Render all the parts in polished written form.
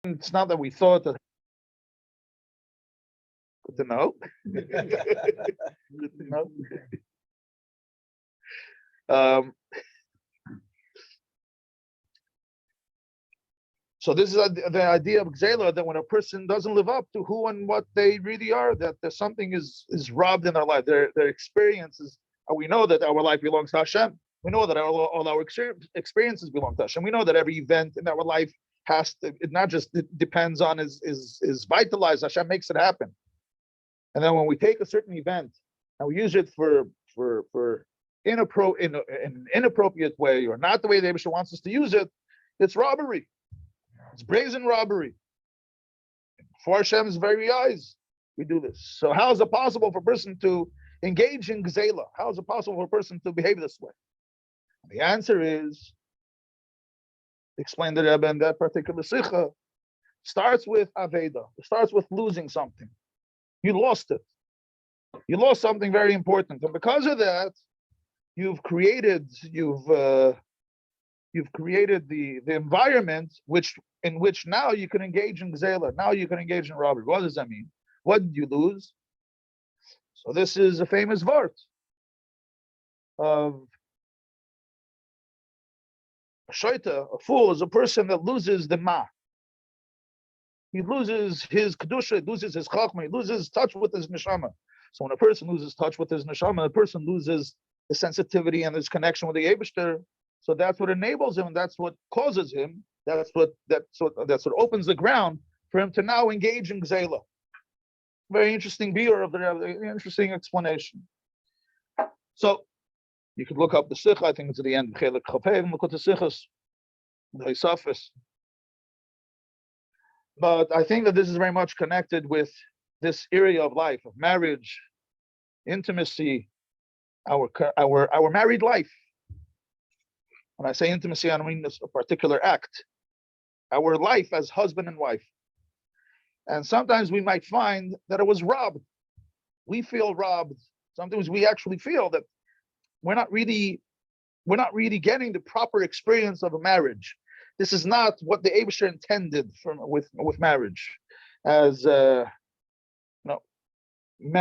It's not that we thought that. Good to know. Good to know. So this is the idea of Gzela, that when a person doesn't live up to who and what they really are, that there's something is robbed in their life. Their experiences. We know that our life belongs to Hashem. We know that all our experiences belong to Hashem. We know that every event in our life has to. It not just depends on is vitalized. Hashem makes it happen. And then when we take a certain event and we use it for in an inappropriate way, or not the way the Rebbe wants us to use it, it's robbery. It's brazen robbery. For Hashem's very eyes, we do this. So how is it possible for a person to engage in Gzela? How is it possible for a person to behave this way? The answer is, explained the Rebbe in that particular sikha, starts with Aveda. It starts with losing something. You lost it. You lost something very important. And because of that, you've created the environment in which now you can engage in Gzela. Now you can engage in robbery. What does that mean? What did you lose? So this is a famous vart of a shaita. A fool is a person that loses the ma. He loses his kedusha, he loses his chachma, he loses touch with his neshama. So when a person loses touch with his neshama, a person loses the sensitivity and his connection with the Eibishter. So that's what enables him, and that's what causes him. That's what opens the ground for him to now engage in Gzela. Very interesting view of the interesting explanation. So you could look up the sikha. I think it's at the end. Chelik Chafei, look at the sikhas, the Isafis. But I think that this is very much connected with this area of life, of marriage, intimacy, our married life. When I say intimacy, I don't mean this a particular act. Our life as husband and wife. And sometimes we might find that it was robbed. We feel robbed. Sometimes we actually feel that we're not really getting the proper experience of a marriage. This is not what the Eibusher intended with marriage. As men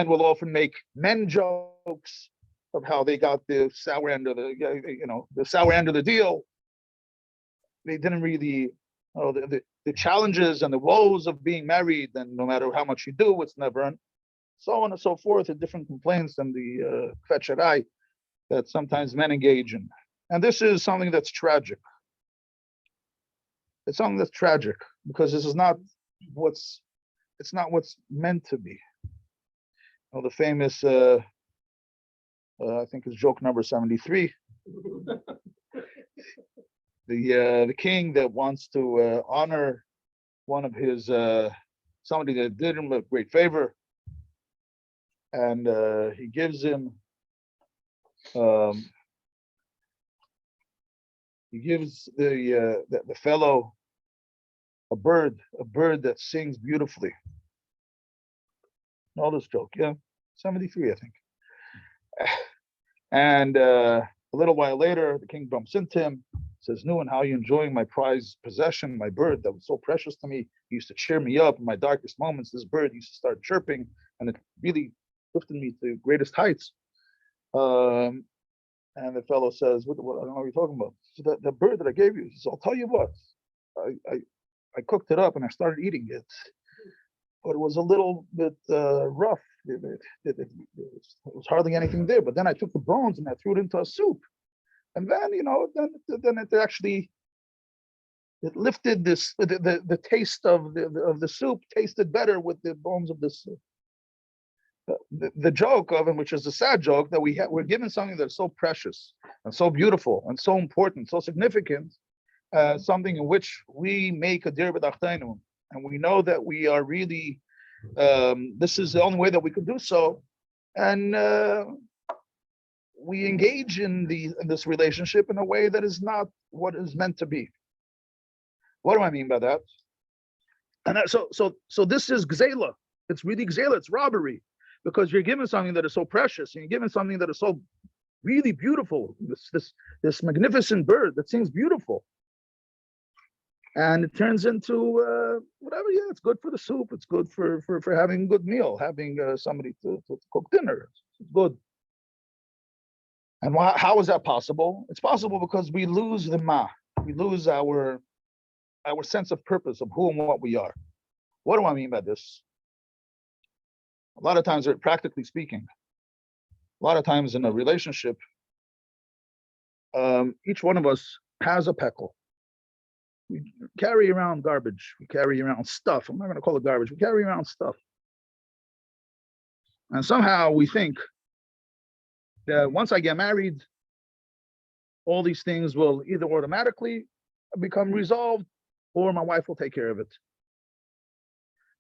will often make men jokes of how they got the sour end of the deal. They didn't really the challenges and the woes of being married, and no matter how much you do, it's never, so on and so forth, the different complaints and the kvetcherai that sometimes men engage in. And this is something that's tragic. It's something that's tragic because this is not what's meant to be. The famous I think it's joke number 73. The king that wants to honor one of his somebody that did him a great favor, and he gives him the fellow a bird that sings beautifully. Know this joke, yeah? 73, I think. And a little while later, the king bumps into him, says, "Nuan, how are you enjoying my prized possession, my bird that was so precious to me? He used to cheer me up in my darkest moments. This bird used to start chirping, and it really lifted me to greatest heights." And the fellow says, "What? I don't know what you're talking about." So the bird that I gave you, he says, "I'll tell you what. I cooked it up and I started eating it, but it was a little bit rough. It was hardly anything there. But then I took the bones and I threw it into a soup, and then then it actually lifted this. The taste of the soup tasted better with the bones of the soup." The joke of him, which is a sad joke, that we're given something that's so precious and so beautiful and so important, so significant, something in which we make a dir b'dachtainu, and we know that we are really, this is the only way that we can do so, and we engage in this relationship in a way that is not what is meant to be. What do I mean by that? And so this is gzela. It's really gzela. It's robbery, because you're given something that is so precious, and you're given something that is so really beautiful. This magnificent bird that sings beautiful. And it turns into whatever. Yeah, it's good for the soup. It's good for having a good meal, having somebody to cook dinner. It's good. And how is that possible? It's possible because we lose the ma. We lose our sense of purpose of who and what we are. What do I mean by this? A lot of times, practically speaking, a lot of times in a relationship, each one of us has a peckle. We carry around garbage. We carry around stuff. I'm not going to call it garbage. We carry around stuff. And somehow we think that once I get married, all these things will either automatically become resolved or my wife will take care of it.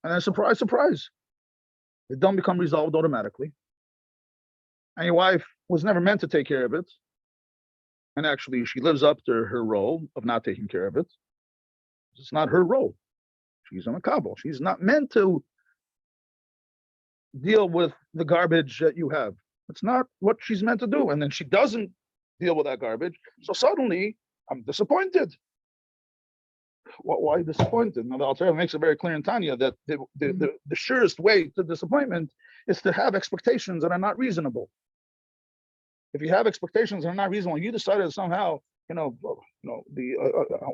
And then surprise, surprise, it don't become resolved automatically. And your wife was never meant to take care of it. And actually, she lives up to her role of not taking care of it. It's not her role. She's a MEKABEL. She's not meant to deal with the garbage that you have. It's not what she's meant to do. And then she doesn't deal with that garbage. So suddenly, I'm disappointed. Why disappointed? Now, the Alter makes it very clear in Tanya that the surest way to disappointment is to have expectations that are not reasonable. If you have expectations that are not reasonable, you decided somehow, I'll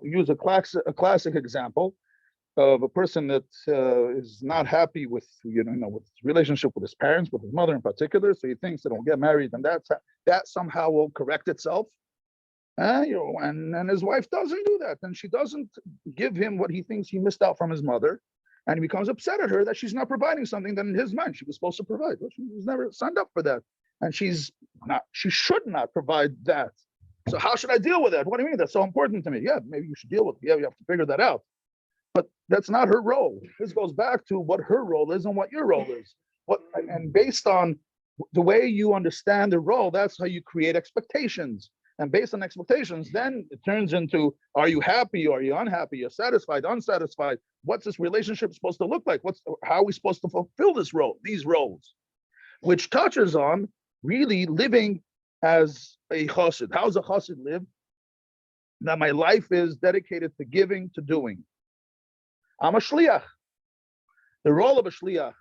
use a classic example of a person that is not happy with, with his relationship with his parents, with his mother in particular. So he thinks that he'll get married and that somehow will correct itself. And his wife doesn't do that. And she doesn't give him what he thinks he missed out from his mother. And he becomes upset at her that she's not providing something that in his mind she was supposed to provide. Well, she was never signed up for that. And she should not provide that. So how should I deal with that? What do you mean? That's so important to me. Yeah, maybe you should deal with it. Yeah, you have to figure that out. But that's not her role. This goes back to what her role is and what your role is. And based on the way you understand the role, that's how you create expectations. And based on expectations, then it turns into, are you happy? Are you unhappy? You're satisfied, unsatisfied? What's this relationship supposed to look like? How are we supposed to fulfill these roles? Which touches on really living as a chassid. How does a chassid live? That my life is dedicated to giving, to doing. I'm a shliach. The role of a shliach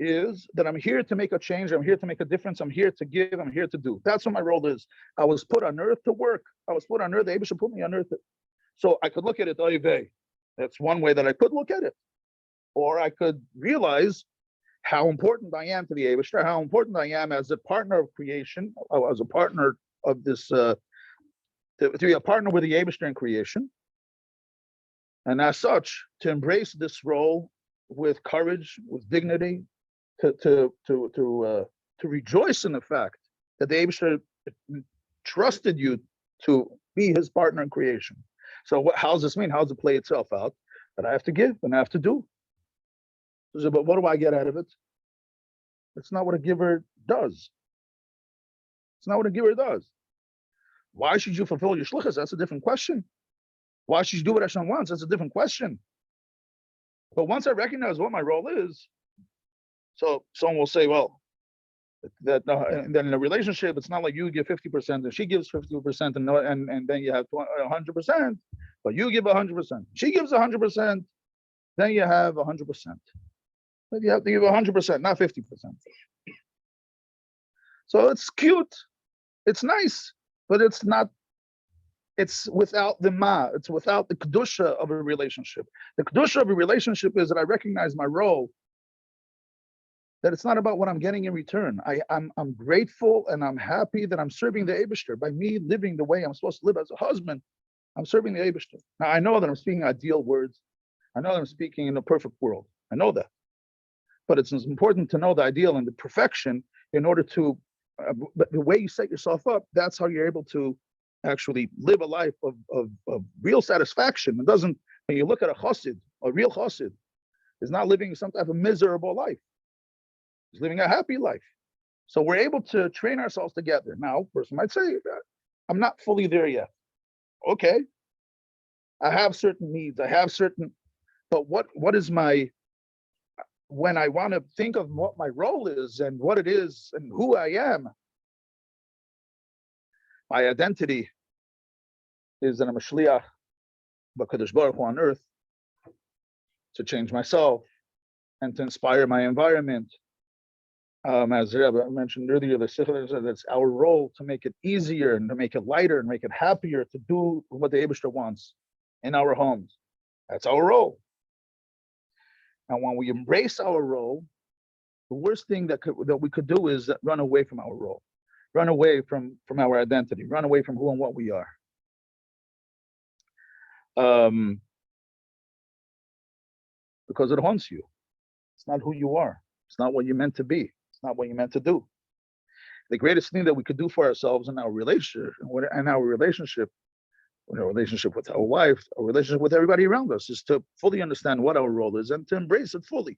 is that I'm here to make a change. I'm here to make a difference. I'm here to give. I'm here to do. That's what my role is. I was put on earth to work. I was put on earth. The Abishah put me on earth. So I could look at it, oivei. That's one way that I could look at it. Or I could realize how important I am to the Abishah, how important I am as a partner of creation, as a partner of this, to be a partner with the Abishah in creation. And as such, to embrace this role with courage, with dignity, to rejoice in the fact that the Abishah trusted you to be his partner in creation. So how does this mean? How does it play itself out? That I have to give and I have to do. So, but what do I get out of it? It's not what a giver does. It's not what a giver does. Why should you fulfill your shlichus? That's a different question. Why should you do what Hashem wants? That's a different question. But once I recognize what my role is, so someone will say, well, that then in a relationship, it's not like you give 50% and she gives 50% and then you have 100%, but you give 100%. She gives 100%, then you have 100%. But you have to give 100%, not 50%. So it's cute, it's nice, but it's not. It's without the ma. It's without the kedusha of a relationship. The kedusha of a relationship is that I recognize my role. That it's not about what I'm getting in return. I'm grateful and I'm happy that I'm serving the Eibishter. By me living the way I'm supposed to live as a husband, I'm serving the Eibishter. Now I know that I'm speaking ideal words. I know that I'm speaking in a perfect world. I know that. But it's important to know the ideal and the perfection in order to, the way you set yourself up, that's how you're able to actually live a life of real satisfaction. It doesn't, when you look at a chassid, a real chassid is not living some type of miserable life. He's living a happy life. So we're able to train ourselves together. Now, a person might say, I'm not fully there yet. Okay. I have certain needs. I have certain, but what is my, when I want to think of what my role is and what it is and who I am, my identity is that I'm a shliach, Kadosh Baruch Hu on earth to change myself and to inspire my environment. As Reba mentioned earlier, the Sikha said it's our role to make it easier and to make it lighter and make it happier to do what the Eibishter wants in our homes. That's our role. And when we embrace our role, the worst thing that we could do is run away from our role, run away from our identity, run away from who and what we are. Because it haunts you. It's not who you are. It's not what you're meant to be. It's not what you're meant to do. The greatest thing that we could do for ourselves in our relationship, with our relationship with our wife, our relationship with everybody around us, is to fully understand what our role is and to embrace it fully.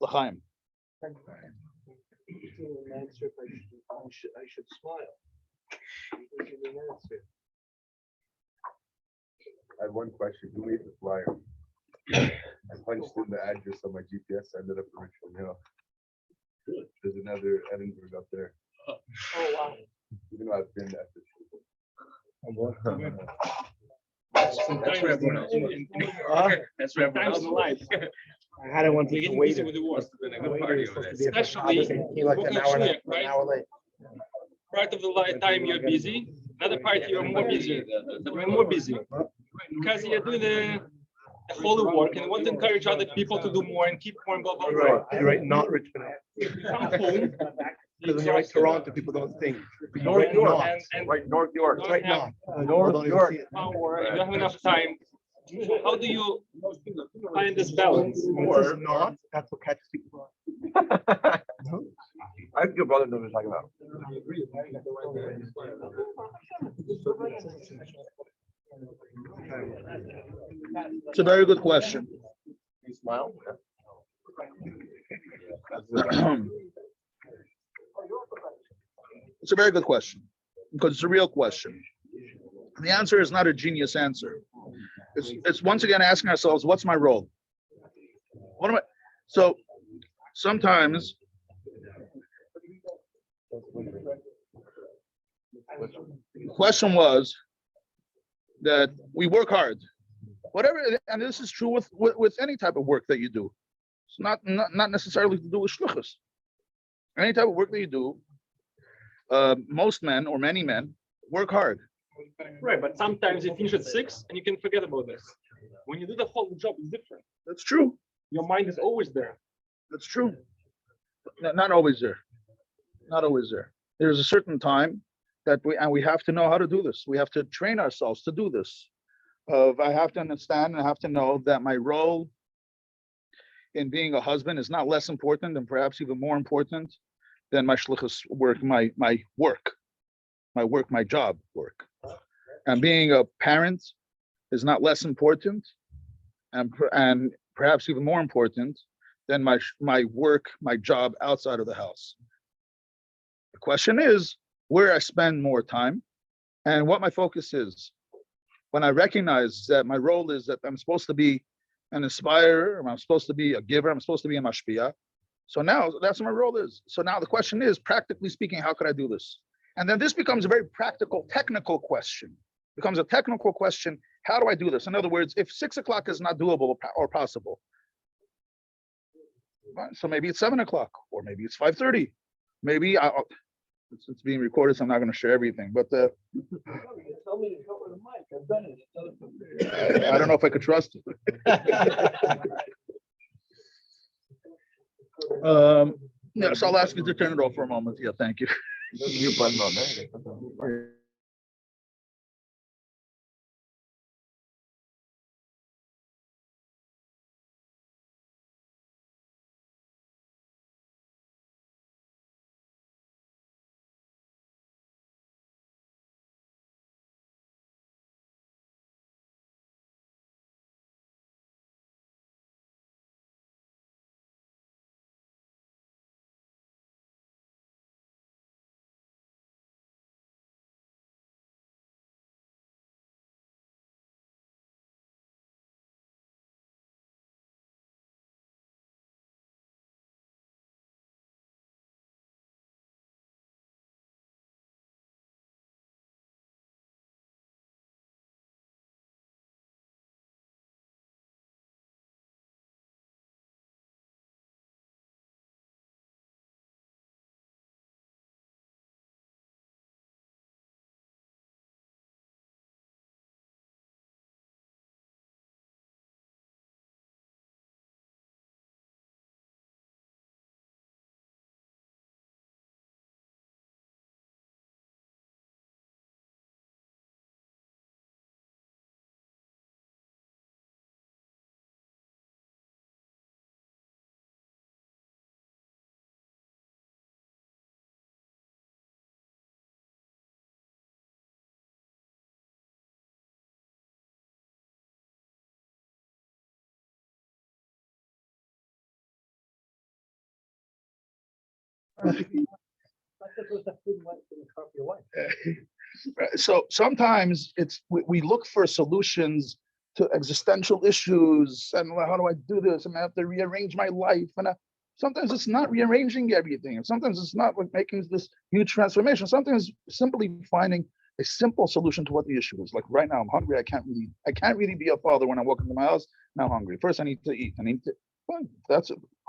L'chaim. I should smile. I had one question. Who made the flyer? I punched in the address on my GPS. I ended up in Richmond Hill. There's another Edinburgh up there. Oh wow! Even though I've been there. That's where everyone else was. That's where everyone else was. I had one to wait. Especially like an hour late. Part of the time you're busy, another part you're more busy. You're more busy because you're doing the holy work and want to encourage other people to do more and keep more and blah blah blah. Right, you're right. Not Richmond. You come home. Because when you're right, Toronto, people don't think. North York. And Right, North York. don't Right have now. North York. power, you don't have enough time. How do you find this balance? This Or is not. That's what catches people. I think your brother knows what you're talking about. It's a very good question. You smile. It's a very good question because it's a real question. And the answer is not a genius answer. It's once again asking ourselves, what's my role? What am I? So sometimes the question was that we work hard, whatever, and this is true with any type of work that you do. It's not necessarily to do with shluchus. Any type of work that you do, most men or many men work hard. right, but sometimes you finish at 6 and you can forget about this. When you do the whole job, it's different. That's true. Your mind is always there. That's true. Not always there. Not always there. There's a certain time that we have to know how to do this. We have to train ourselves to do this. I have to understand and I have to know that my role in being a husband is not less important and perhaps even more important than my shluchus work, my job work. And being a parent is not less important and perhaps even more important than my work, my job outside of the house. The question is where I spend more time and what my focus is. When I recognize that my role is that I'm supposed to be an inspirer, I'm supposed to be a giver, I'm supposed to be a MASHPIAH. So now that's what my role is. So now the question is, practically speaking, how could I do this? And then this becomes a very practical, technical question. It becomes a technical question. How do I do this? In other words, if 6 o'clock is not doable or possible, so maybe it's 7 o'clock, or maybe it's 5:30. Maybe it's being recorded, so I'm not going to share everything. But I don't know if I could trust it. Yeah, so I'll ask you to turn it off for a moment. Yeah, thank you. Mute button on there. So sometimes we look for solutions to existential issues, and how do I do this? And I have to rearrange my life. And sometimes it's not rearranging everything, and sometimes it's not like making this huge transformation. Sometimes simply finding a simple solution to what the issue is. Like right now, I'm hungry. I can't really be a father when I walk into my house. Now I'm hungry. First, I need to eat. Fine.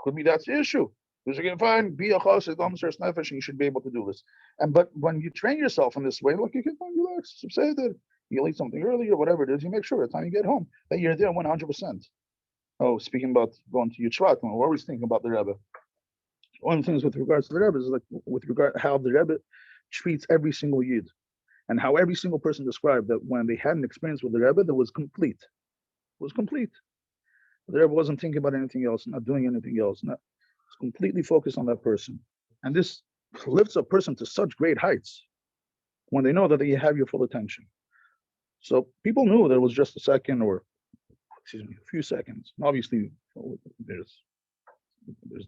Could be that's the issue. Because you can find be a chassid, nefesh, and you should be able to do this. But when you train yourself in this way, look, you can find relax, say that you'll eat something early or whatever it is. You make sure by the time you get home that you're there 100%. Oh, speaking about going to Shevat, we're always thinking about the Rebbe. One of the things with regards to the Rebbe is like with regard how the Rebbe treats every single Yid, and how every single person described that when they had an experience with the Rebbe that was complete. It was complete. The Rebbe wasn't thinking about anything else, not doing anything else, not completely focused on that person. And this lifts a person to such great heights when they know that they have your full attention. So people knew that it was just a second or, a few seconds. And obviously, there's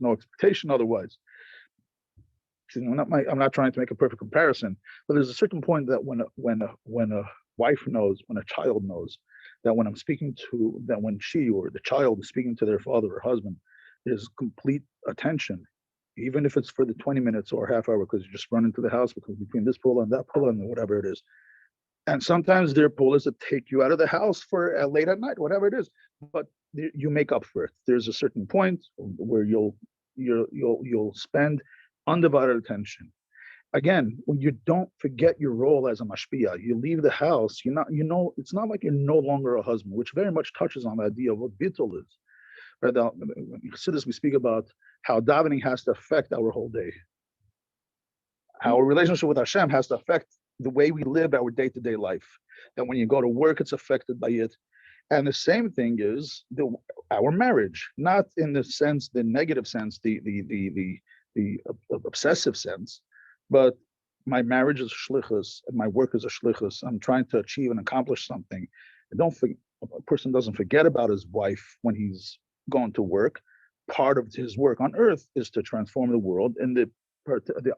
no expectation otherwise. I'm not trying to make a perfect comparison, but there's a certain point that when a wife knows, when a child knows, that when when she or the child is speaking to their father or husband, there's complete attention, even if it's for the 20 minutes or half hour, because you just run into the house because between this pull and that pull and whatever it is. And sometimes there are pullers that take you out of the house for late at night, whatever it is, but you make up for it. There's a certain point where you'll spend undivided attention. Again, when you don't forget your role as a mashpia, you leave the house, it's not like you're no longer a husband, which very much touches on the idea of what bittul is. Right? In Chassidus, we speak about how davening has to affect our whole day. Our relationship with Hashem has to affect the way we live our day-to-day life. That when you go to work, it's affected by it. And the same thing is our marriage, not in the sense, the negative sense, the obsessive sense, but my marriage is a shlichus, and my work is a shlichus. I'm trying to achieve and accomplish something. A person doesn't forget about his wife when he's going to work. Part of his work on earth is to transform the world in the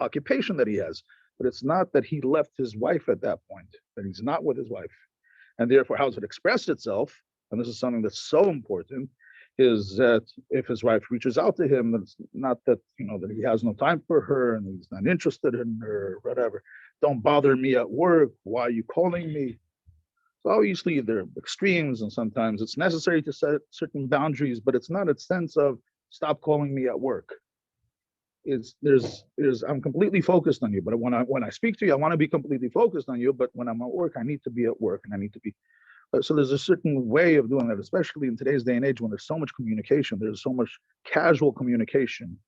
occupation that he has. But it's not that he left his wife at that point, that he's not with his wife. And therefore, how does it express itself? And this is something that's so important, is that if his wife reaches out to him, it's not that, that he has no time for her and he's not interested in her, or whatever. Don't bother me at work. Why are you calling me? So obviously there are extremes, and sometimes it's necessary to set certain boundaries, but it's not a sense of stop calling me at work. I'm completely focused on you, but when I speak to you, I want to be completely focused on you. But when I'm at work, I need to be at work, and I need to be. So there's a certain way of doing that, especially in today's day and age when there's so much communication. There's so much casual communication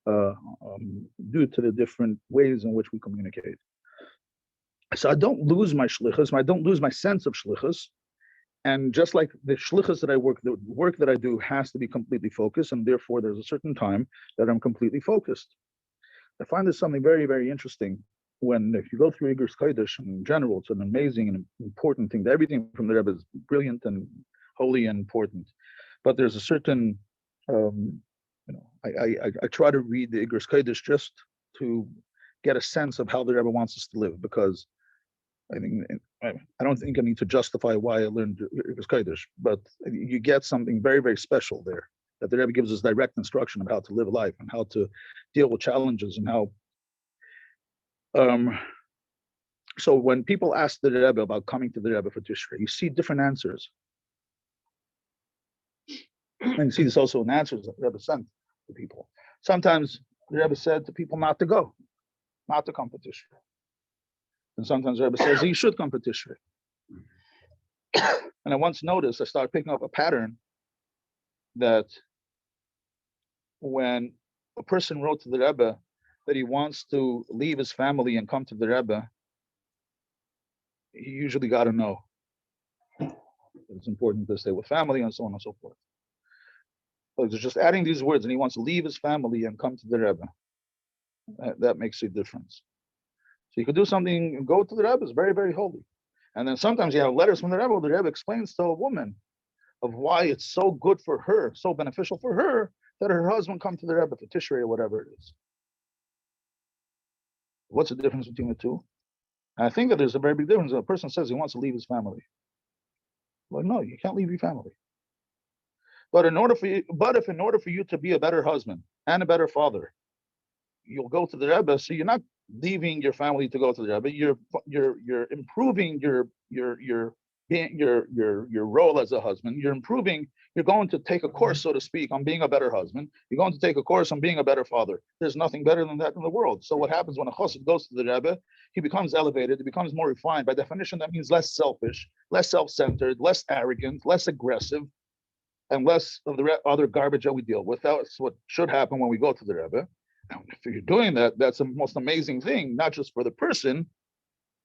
due to the different ways in which we communicate. So I don't lose my shlichus, I don't lose my sense of shlichus. And just like the shlichus that I work, the work that I do has to be completely focused, and therefore there's a certain time that I'm completely focused. I find this something very, very interesting. If you go through Igros Chodesh in general, it's an amazing and important thing. Everything from the Rebbe is brilliant and holy and important. But there's a certain, I try to read the Igros Chodesh just to get a sense of how the Rebbe wants us to live, because I don't think I need to justify why I learned Igros Chodesh, but you get something very, very special there, that the Rebbe gives us direct instruction of how to live life and how to deal with challenges and how. So when people ask the Rebbe about coming to the Rebbe for Tishrei, you see different answers. And you see this also in answers that the Rebbe sent to people. Sometimes the Rebbe said to people not to go, not to come to Tishrei. And sometimes the Rebbe says you should come to Tishrei. And I once noticed, I started picking up a pattern that when a person wrote to the Rebbe that he wants to leave his family and come to the Rebbe, he usually got a no. It's important to stay with family and so on and so forth. But it's just adding these words, and he wants to leave his family and come to the Rebbe. That makes a difference. So you could do something, go to the Rebbe, it's very, very holy. And then sometimes you have letters from the Rebbe explains to a woman of why it's so good for her, so beneficial for her, that her husband come to the Rebbe for Tishrei or whatever it is. What's the difference between the two? And I think that there's a very big difference. A person says he wants to leave his family. Well, no, you can't leave your family. But in order for you to be a better husband and a better father, you'll go to the Rebbe. So you're not leaving your family to go to the Rebbe. You're improving your role as a husband. You're improving. You're going to take a course, so to speak, on being a better husband. You're going to take a course on being a better father. There's nothing better than that in the world. So what happens when a chassid goes to the Rebbe? He becomes elevated. He becomes more refined. By definition, that means less selfish, less self-centered, less arrogant, less aggressive, and less of the other garbage that we deal with. That's what should happen when we go to the Rebbe. And if you're doing that, that's the most amazing thing, not just for the person,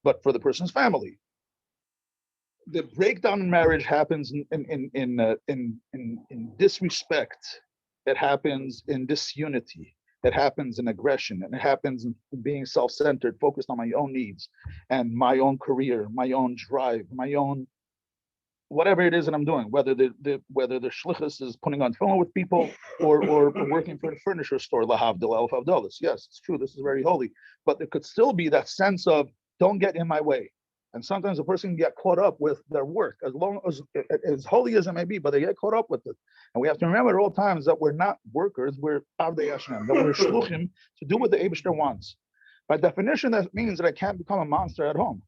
but for the person's family. The breakdown in marriage happens in disrespect. It happens in disunity. It happens in aggression, and it happens in being self-centered, focused on my own needs and my own career, my own drive, my own whatever it is that I'm doing. Whether the shlichus is putting on film with people or working for a furniture store, lahavdil elf avdalis. Yes, it's true. This is very holy, but there could still be that sense of don't get in my way. And sometimes a person can get caught up with their work, as holy as it may be, but they get caught up with it. And we have to remember at all times that we're not workers, we're avdei Hashem, that we're shluchim to do what the Eibishter wants. By definition, that means that I can't become a monster at home.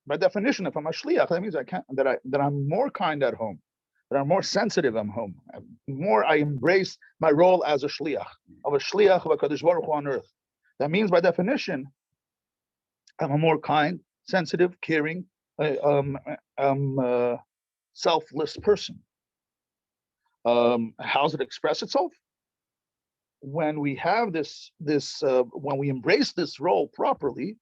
By definition, if I'm a shliach, that means that I'm more kind at home, that I'm more sensitive at home, more I embrace my role as a shliach of HaKadosh Baruch Hu on earth. That means by definition, I'm a more kind, sensitive, caring, selfless person. How does it express itself? When we have when we embrace this role properly,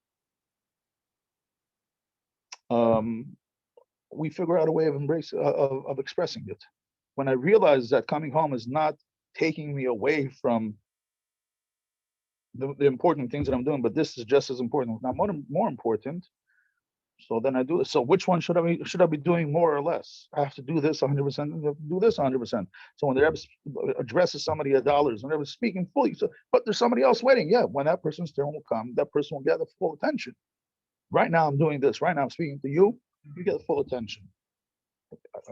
we figure out a way of expressing it. When I realize that coming home is not taking me away from the important things that I'm doing, but this is just as important, if not more important. So then I do it. So which one should I be doing more or less? I have to do this 100%. Do this 100%. So when the Rebbe addresses somebody at dollars, when the Rebbe is speaking fully, but there's somebody else waiting. Yeah, when that person's turn will come, that person will get the full attention. Right now I'm doing this. Right now I'm speaking to you. You get the full attention.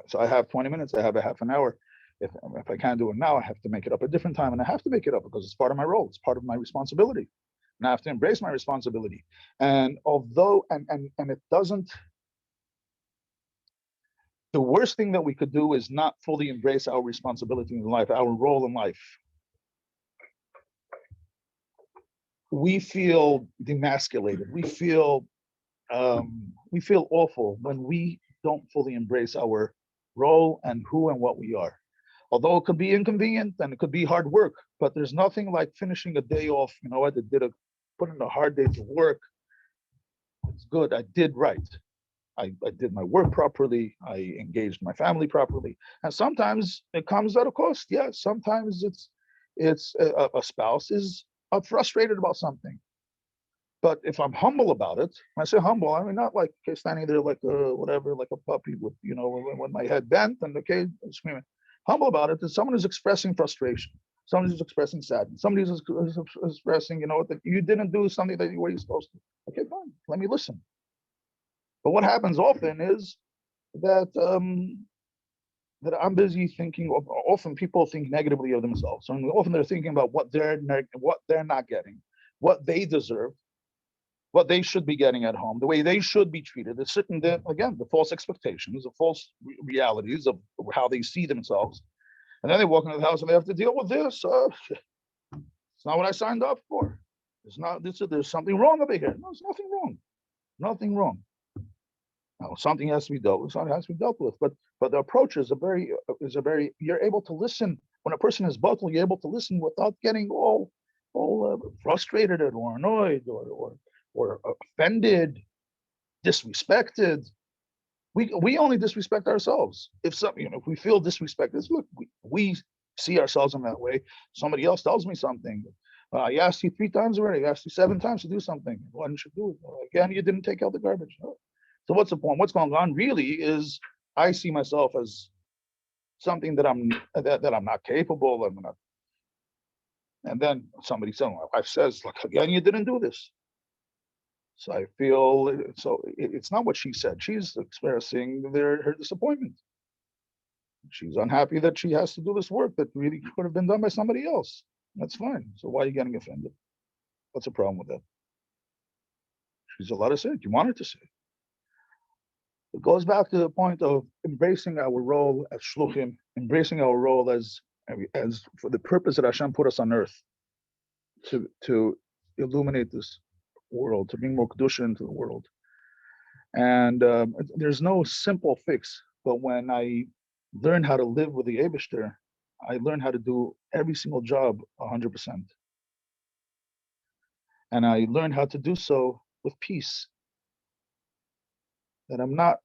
So I have 20 minutes. I have a half an hour. If I can't do it now, I have to make it up a different time, and I have to make it up because it's part of my role. It's part of my responsibility. And I have to embrace my responsibility. And although, and it doesn't, the worst thing that we could do is not fully embrace our responsibility in life, our role in life. We feel demasculated. We feel awful when we don't fully embrace our role and who and what we are. Although it could be inconvenient and it could be hard work, but there's nothing like finishing a day off. You know what? Put in a hard day's work. It's good. I did right. I did my work properly. I engaged my family properly. And sometimes it comes at a cost. Yeah, sometimes it's a spouse is frustrated about something. But if I'm humble about it, when I say humble, I mean not like standing there like whatever, like a puppy with with my head bent and screaming. Humble about it is someone who's expressing frustration. Somebody who's expressing sadness. Somebody who's expressing, that you didn't do something that you were supposed to. Okay, fine. Let me listen. But what happens often is that I'm busy thinking. Often people think negatively of themselves. So often they're thinking about what they're not getting, what they deserve, what they should be getting at home, the way they should be treated. There's certain, again, the false expectations, the false realities of how they see themselves. And then they walk into the house and they have to deal with this. It's not what I signed up for. There's something wrong over here. No, there's nothing wrong. Nothing wrong. Now, something has to be dealt with. Something has to be dealt with. But the approach is you're able to listen. When a person is vocal, you're able to listen without getting all frustrated or annoyed or offended, disrespected. We only disrespect ourselves. If we feel disrespected, look, we see ourselves in that way. Somebody else tells me something. I asked you 3 times already. I asked you 7 times to do something. Why didn't you do it? Again, you didn't take out the garbage. So what's the point? What's going on really is I see myself as something that I'm not capable of. And then somebody says, my wife says, look, again, you didn't do this. So I feel so. It's not what she said. She's expressing her disappointment. She's unhappy that she has to do this work that really could have been done by somebody else. That's fine. So why are you getting offended? What's the problem with that? She's allowed to say it. You want her to say it. It goes back to the point of embracing our role as shluchim, embracing our role as for the purpose that Hashem put us on earth to illuminate this world, to bring more kedusha into the world. And there's no simple fix, but when I learn how to live with the Eibishter, I learn how to do every single job 100%. And I learn how to do so with peace. That I'm not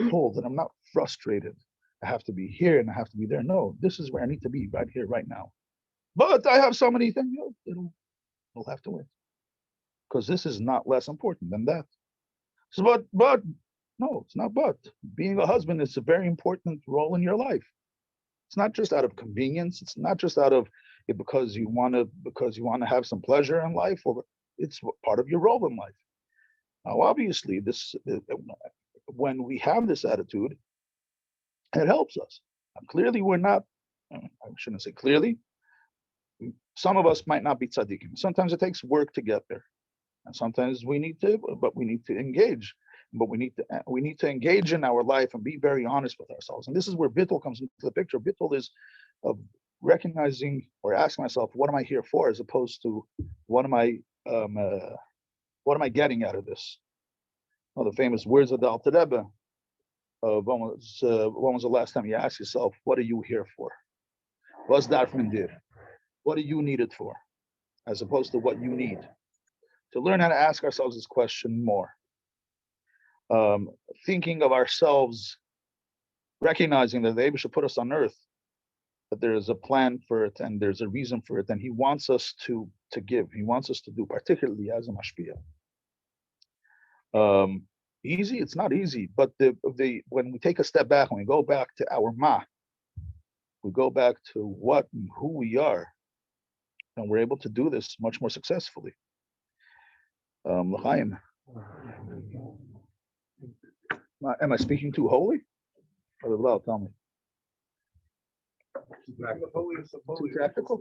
pulled, that I'm not frustrated. I have to be here and I have to be there. No, this is where I need to be, right here, right now. But I have so many things, it'll have to wait. Because this is not less important than that. So, but, no, it's not but. Being a husband is a very important role in your life. It's not just out of convenience. It's not just out of it because you want to have some pleasure in life, or it's part of your role in life. Now, obviously, when we have this attitude, it helps us. Clearly, we're not, I shouldn't say clearly, some of us might not be tzaddikim. Sometimes it takes work to get there. And sometimes we need to engage. But we need to engage in our life and be very honest with ourselves. And this is where bittul comes into the picture. Bittul is of recognizing or asking myself, what am I here for, as opposed to what am I getting out of this? Well, the famous words of the Alter Rebbe of when was the last time you asked yourself, what are you here for? What's that from dir? What do you need it for? As opposed to what you need. To learn how to ask ourselves this question more. Thinking of ourselves, recognizing that the Rebbe should put us on earth, that there is a plan for it and there's a reason for it, and he wants us to give. He wants us to do, particularly as a mashpia. Easy? It's not easy, but when we take a step back, when we go back to our we go back to what and who we are, and we're able to do this much more successfully. L'chaim. Am I speaking too holy? Well, tell me. The holiest of holies. Too practical?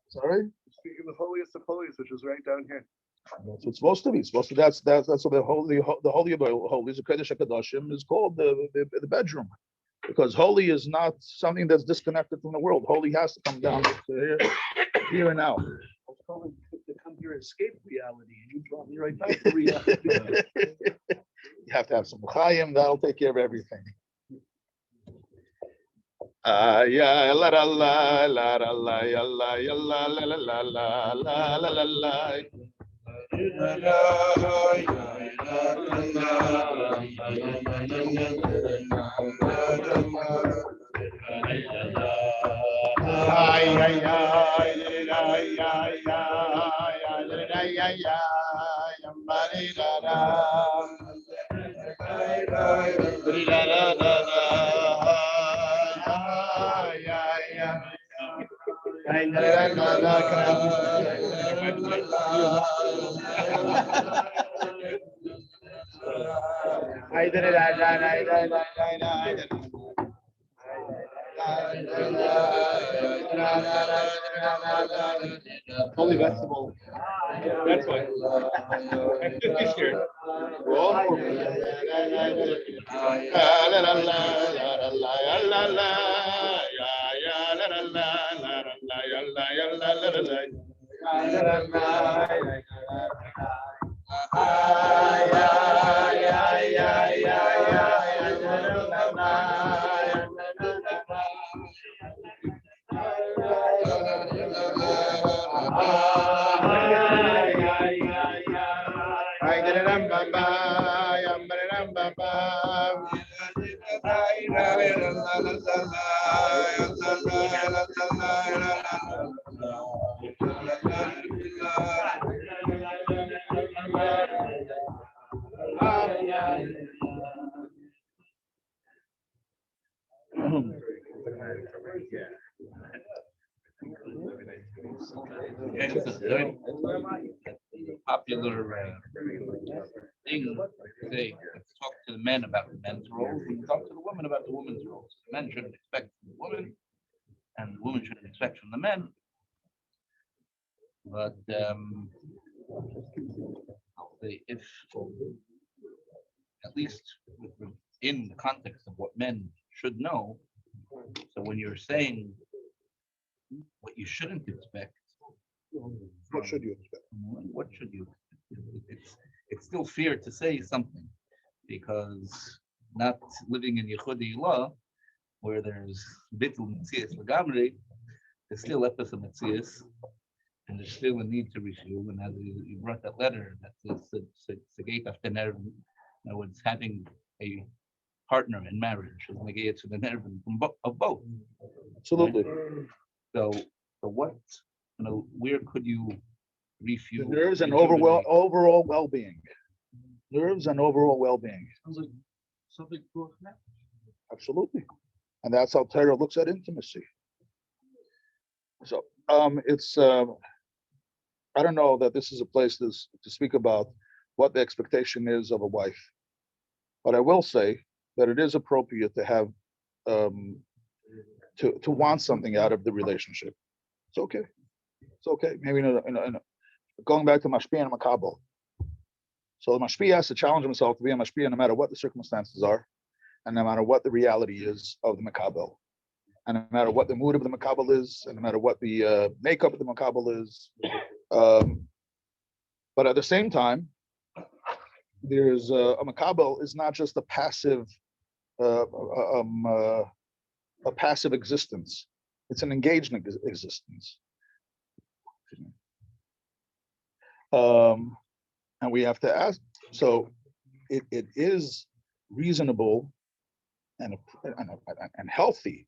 Sorry? Speaking the holiest of holies, which is right down here. That's what it's supposed to be. That's what the holy of holies, the Chodesh HaKadoshim, is called the bedroom, because holy is not something that's disconnected from the world. Holy has to come down to here and now. I was calling to come here and escape reality, and you brought me right back to reality. You have to have some chayim. That'll take care of everything. Yeah, la la la la la la la la la la la la la la. Holy vegetable. That's why. I'm 50 here. Popular thing. Say, talk to the men about the men's roles, and talk to the women about the women's roles. The men shouldn't expect from the women, and the women shouldn't expect from the men. But if, at least in the context of what men should know, so when you're saying what you shouldn't expect, What should you expect? what should you? It's still fair to say something, because not living in Yehudi law, where there's bittul mitzias legamri, there's still epis of mitzias, and there's still a need to review. And as you brought that letter, that's the gate after nervin. In other words, having a partner in marriage is negate to the nervin of both. Absolutely. Right? So what, where could you refute? The nerves and overall well-being. Nerves and overall well-being. Sounds like something to that. Absolutely. And that's how Torah looks at intimacy. So it's I don't know that this is a place to speak about what the expectation is of a wife, but I will say that it is appropriate to have to want something out of the relationship. It's okay. It's okay. Maybe going back to MASHPIAH and MEKABEL. So the MASHPIAH has to challenge himself to be a MASHPIAH no matter what the circumstances are, and no matter what the reality is of the MEKABEL, and no matter what the mood of the MEKABEL is, and no matter what the makeup of the MEKABEL is. But at the same time, there's a MEKABEL is not just a passive existence. It's an engaged existence. And we have to ask, so it is reasonable and healthy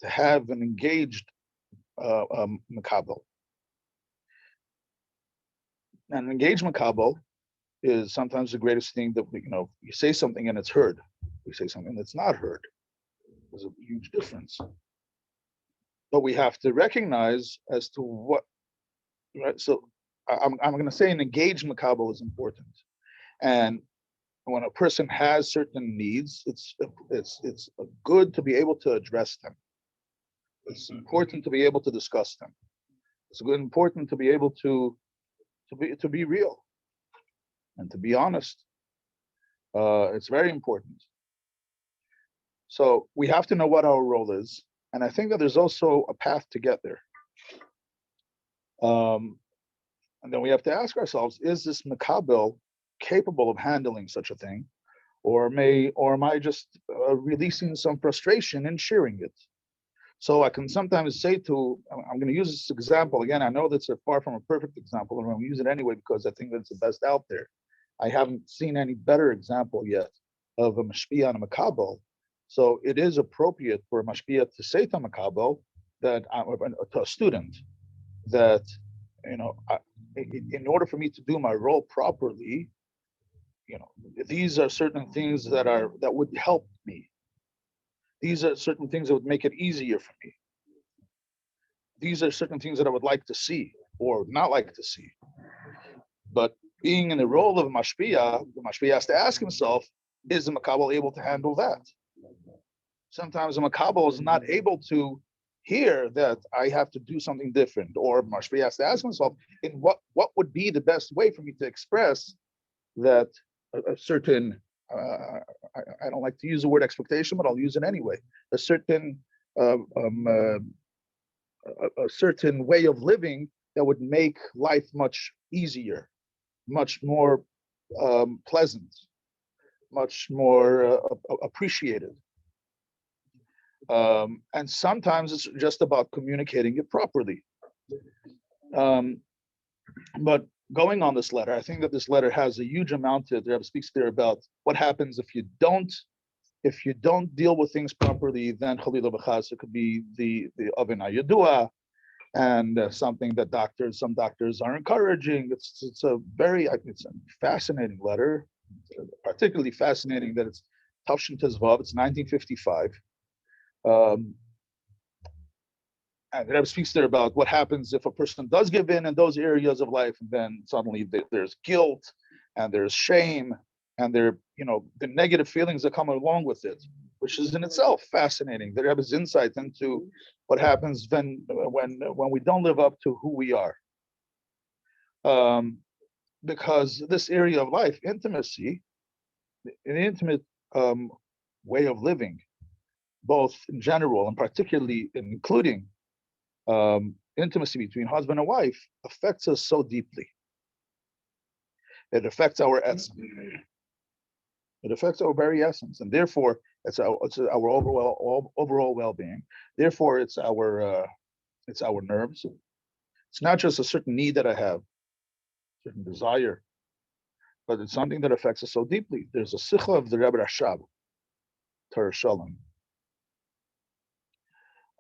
to have an engaged MEKABEL. And an engaged MEKABEL is sometimes the greatest thing that you say something and it's heard. We say something that's not heard. There's a huge difference. But we have to recognize as to what, right? So I'm going to say an engaged MEKABEL is important. And when a person has certain needs, it's good to be able to address them. It's important to be able to discuss them. It's important to be able to be real and to be honest. It's very important. So we have to know what our role is, and I think that there's also a path to get there. And then we have to ask ourselves: is this MEKABEL capable of handling such a thing, or am I just releasing some frustration and sharing it? So I can sometimes say I'm going to use this example again. I know that's far from a perfect example, and I'm going to use it anyway because I think that's the best out there. I haven't seen any better example yet of a MASHPIAH and a MEKABEL. So it is appropriate for a MASHPIAH to say to a MEKABEL, that to a student, that in order for me to do my role properly, these are certain things that would help me. These are certain things that would make it easier for me. These are certain things that I would like to see or not like to see. But being in the role of a MASHPIAH, the MASHPIAH has to ask himself, is the MEKABEL able to handle that? Sometimes the MEKABEL is not able to hear that I have to do something different, or MASHPIAH has to ask himself, in what would be the best way for me to express that a certain, I don't like to use the word expectation, but I'll use it anyway, a certain way of living that would make life much easier, much more pleasant, much more appreciated. And sometimes it's just about communicating it properly. But going on this letter, I think that this letter has a huge amount to it. The Rebbe speaks there about what happens if you don't deal with things properly. Then Chalila b'chas, it could be the Avin Yadua, and something that some doctors are encouraging. It's a fascinating letter, particularly fascinating that it's Tavshin Tezvav. It's 1955. And the Rebbe speaks there about what happens if a person does give in those areas of life, and then suddenly there's guilt and there's shame and the negative feelings that come along with it, which is in itself fascinating. The Rebbe's insight into what happens when we don't live up to who we are. Because this area of life, intimacy, an intimate way of living, both in general and particularly including intimacy between husband and wife, affects us so deeply. It affects our essence. It affects our very essence, and therefore it's our overall well-being. Therefore, it's our nerves. It's not just a certain need that I have, certain desire, but it's something that affects us so deeply. There's a sikha of the Rebbe Rashab, Torah Shalom.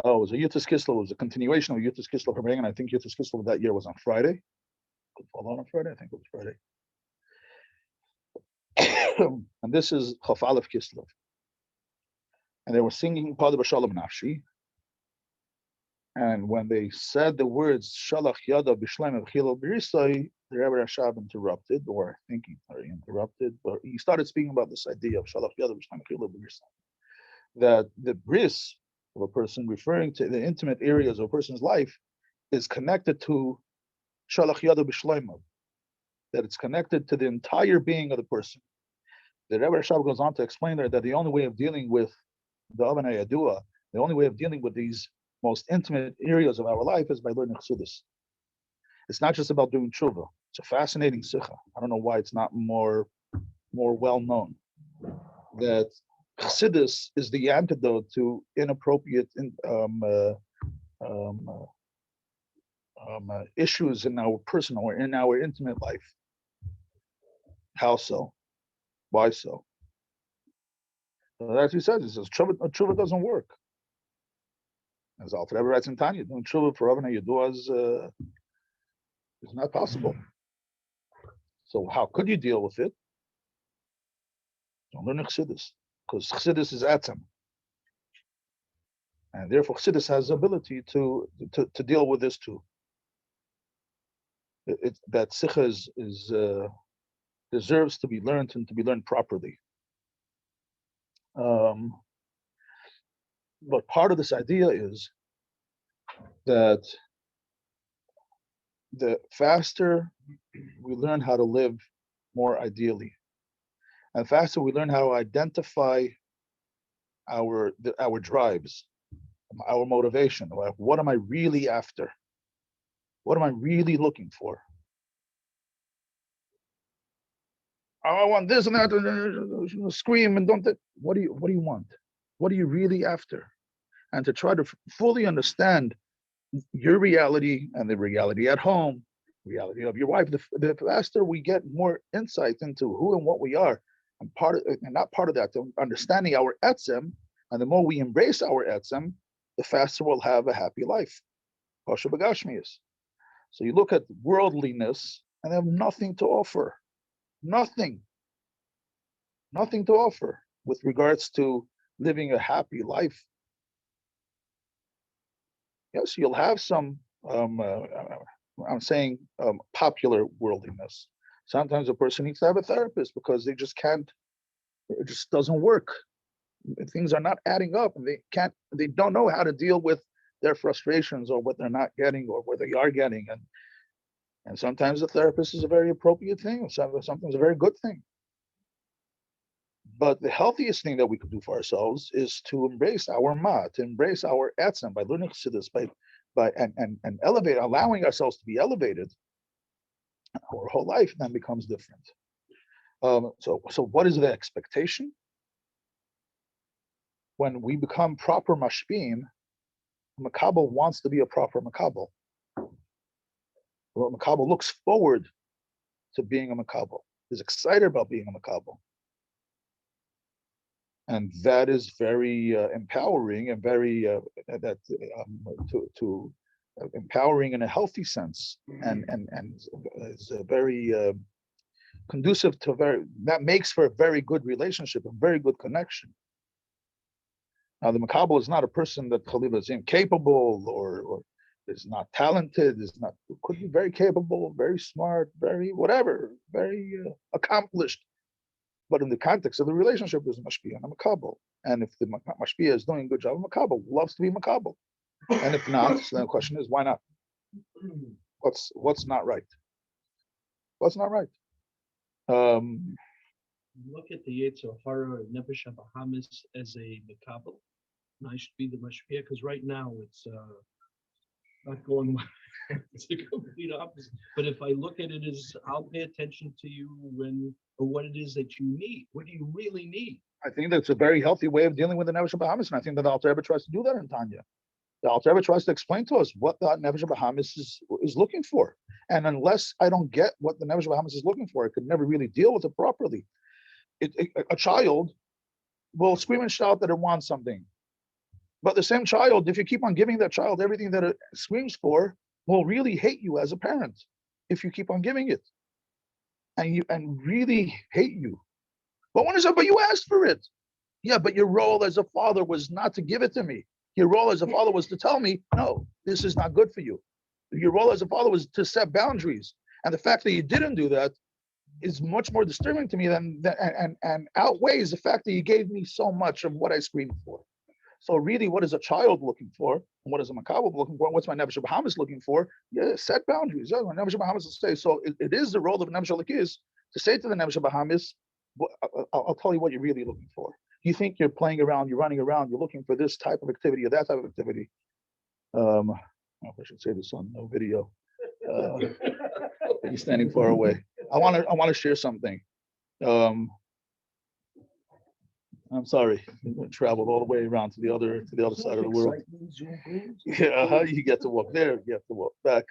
Oh, it was a Yutas Kislev. It was a continuation of Yutas Kislev Fabrengs, and I think Yutas Kislev that year was on Friday. Could fall on Friday. I think it was Friday. And this is Chaf Aleph Kislev. And they were singing Pada B'Shalom Nafshi. And when they said the words Shalach Yada B'Shleim V'Chilo B'Risai, the Rebbe Rashab interrupted, or he started speaking about this idea of Shalach Yada B'Shleim V'Chilo B'Risai. That the bris of a person, referring to the intimate areas of a person's life, is connected to Shalach Yada B'Shleim, that it's connected to the entire being of the person. The Rebbe Rashab goes on to explain there that the only way of dealing with the Avnei Yadua, the only way of dealing with these most intimate areas of our life is by learning Chassidus. It's not just about doing tshuva. It's a fascinating sikha. I don't know why it's not more well known. That Chassidus is the antidote to inappropriate issues in our personal or in our intimate life. How so? Why so? As he says, he says tshuva doesn't work. As Alter Rebbe writes in Tanya, doing tshuva for Avnei Yadua is not possible. So how could you deal with it? Don't learn Chassidus, because Chassidus is atzem, and therefore Chassidus has the ability to deal with this too. That sikha is deserves to be learned and to be learned properly. But part of this idea is that the faster we learn how to live more ideally, and faster we learn how to identify our drives, our motivation. What am I really after? What am I really looking for? I want this and that, and scream and don't. What do you want? What are you really after? And to try to fully understand your reality and the reality at home, reality of your wife. The faster we get more insight into who and what we are, and not part of that, to understanding our etzem, and the more we embrace our etzem, the faster we'll have a happy life. Pasha b'gashmius. So you look at worldliness and they have nothing to offer. Nothing to offer with regards to living a happy life. Yes, you'll have some, I'm saying popular worldliness. Sometimes a person needs to have a therapist because they just can't, it just doesn't work. Things are not adding up, and they don't know how to deal with their frustrations or what they're not getting or what they are getting. And sometimes a therapist is a very appropriate thing, sometimes a very good thing. But the healthiest thing that we could do for ourselves is to embrace our to embrace our etzem by learning chassidus, and elevate, allowing ourselves to be elevated. Our whole life then becomes different. So what is the expectation? When we become proper mashpim, MEKABEL wants to be a proper MEKABEL. Well, MEKABEL looks forward to being a MEKABEL, is excited about being a MEKABEL. And that is very empowering, and very empowering in a healthy sense, and is very conducive to that makes for a very good relationship, a very good connection. Now, the MEKABEL is not a person that Khalil is incapable or is not talented, could be very capable, very smart, very whatever, very accomplished. But in the context of the relationship, there's a mashpia and a mekabel. And if the mashpia is doing a good job of mekabel, loves to be mekabel. And if not, so then the question is, why not? What's not right? What's not right? Look at the Yetzer Hara Nefesh Bahamis as a Mekabel. I should be the Mashpia because right now it's not going well. It's the complete opposite. But if I look at it as I'll pay attention to you when or what it is that you need. What do you really need? I think that's a very healthy way of dealing with the Nefesh Bahamis, and I think that the Alter Rebbe tries to do that in Tanya. The Alter Rebbe tries to explain to us what the Nefesh Bahamis is looking for. And unless I don't get what the Nefesh Bahamis is looking for, I could never really deal with it properly. A child will scream and shout that it wants something. But the same child, if you keep on giving that child everything that it screams for, will really hate you as a parent if you keep on giving it. And really hate you. But when is it, but you asked for it. Yeah, but your role as a father was not to give it to me. Your role as a father was to tell me, no, this is not good for you. Your role as a father was to set boundaries. And the fact that you didn't do that is much more disturbing to me and outweighs the fact that you gave me so much of what I screamed for. So really, what is a child looking for? And what is a Makabel looking for? What's my Nefesh Bahamis looking for? Yeah, set boundaries. Yeah, my Nefesh Bahamis will say. So it is the role of Nefesh Lakis to say to the Nefesh Bahamis, I'll tell you what you're really looking for. You think you're playing around, you're running around, you're looking for this type of activity or that type of activity. I don't know if I should say this on no video. You're standing far away. I want to share something. I'm sorry, I traveled all the way around to the other side of the world. Yeah, you get to walk there, you have to walk back.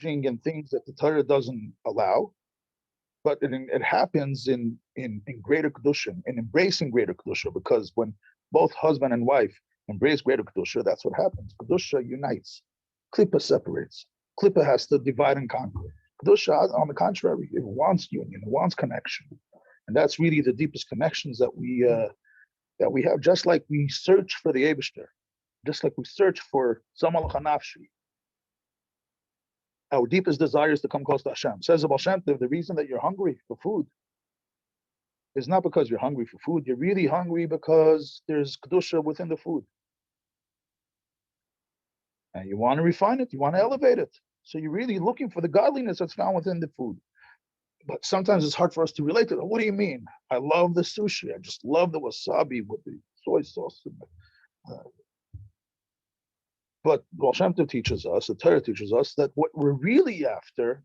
in things that the Torah doesn't allow, but it happens in greater kedusha, in embracing greater kedusha, because when both husband and wife embrace greater kedusha, that's what happens. Kedusha unites, klippa separates. Klippa has to divide and conquer. Kedusha, on the contrary, it wants union, it wants connection, and that's really the deepest connections that we have. Just like we search for the Eibishter, just like we search for Zamalach Hanafshi. Our deepest desire is to come close to Hashem. Says the Baal Shem Tov, the reason that you're hungry for food is not because you're hungry for food. You're really hungry because there's kedusha within the food, and you want to refine it. You want to elevate it. So you're really looking for the godliness that's found within the food. But sometimes it's hard for us to relate to it. What do you mean? I love the sushi. I just love the wasabi with the soy sauce. But Baal Shem Tov teaches us, the Torah teaches us, that what we're really after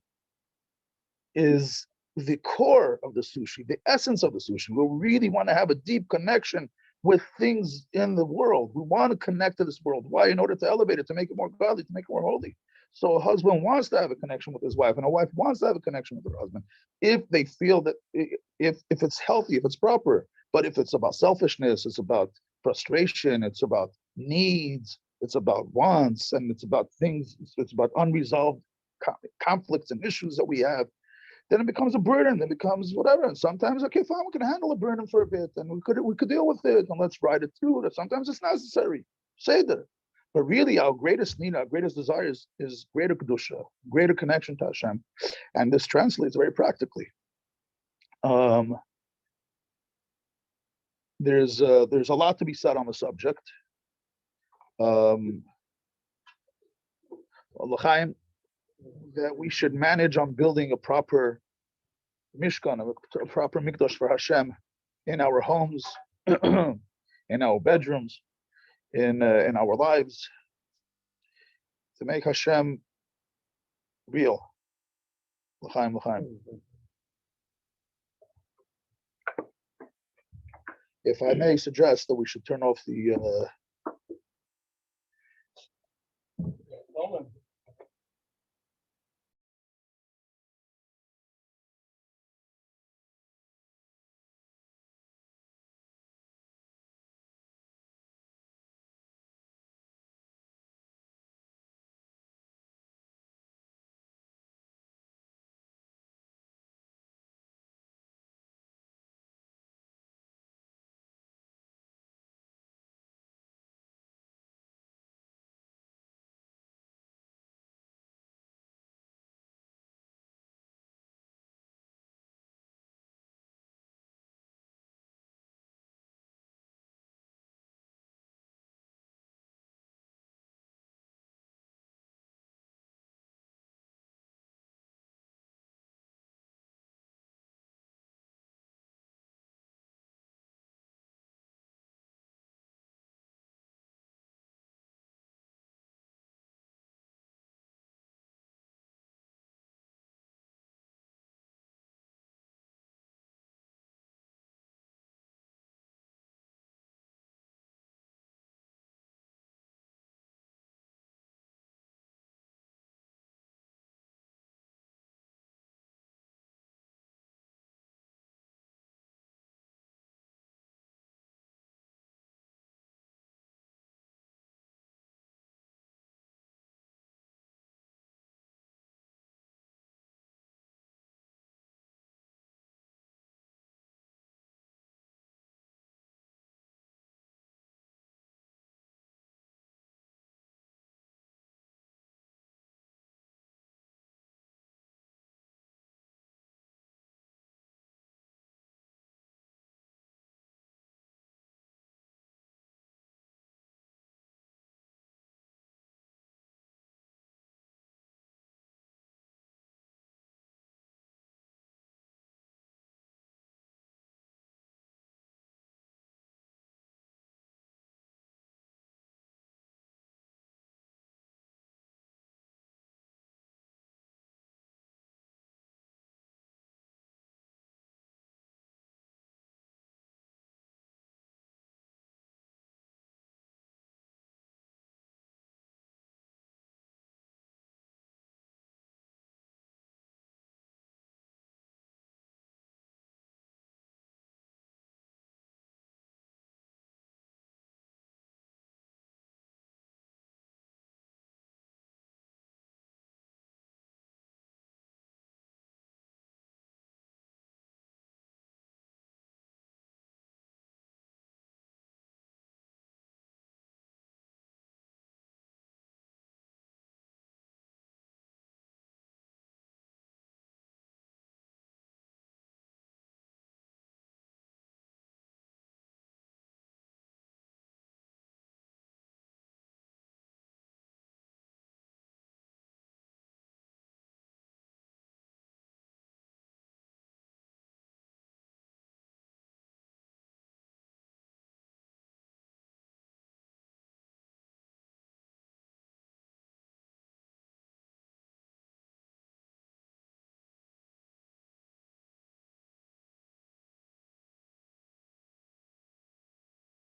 is the core of the sushi, the essence of the sushi. We really want to have a deep connection with things in the world. We want to connect to this world. Why? In order to elevate it, to make it more godly, to make it more holy. So a husband wants to have a connection with his wife, and a wife wants to have a connection with her husband, if they feel that, if it's healthy, if it's proper. But if it's about selfishness, it's about frustration, it's about needs, it's about wants, and it's about things, it's about unresolved conflicts and issues that we have, then it becomes a burden, it becomes whatever. And sometimes, okay, fine, we can handle a burden for a bit, and we could deal with it, and let's ride it through. Or sometimes it's necessary. Say that. But really, our greatest need, our greatest desire is greater kedusha, greater connection to Hashem, and this translates very practically. There's a lot to be said on the subject. L'chaim, that we should manage on building a proper mishkan, a proper mikdash for Hashem in our homes, in our bedrooms, in our lives, to make Hashem real. L'chaim, l'chaim. If I may suggest that we should turn off the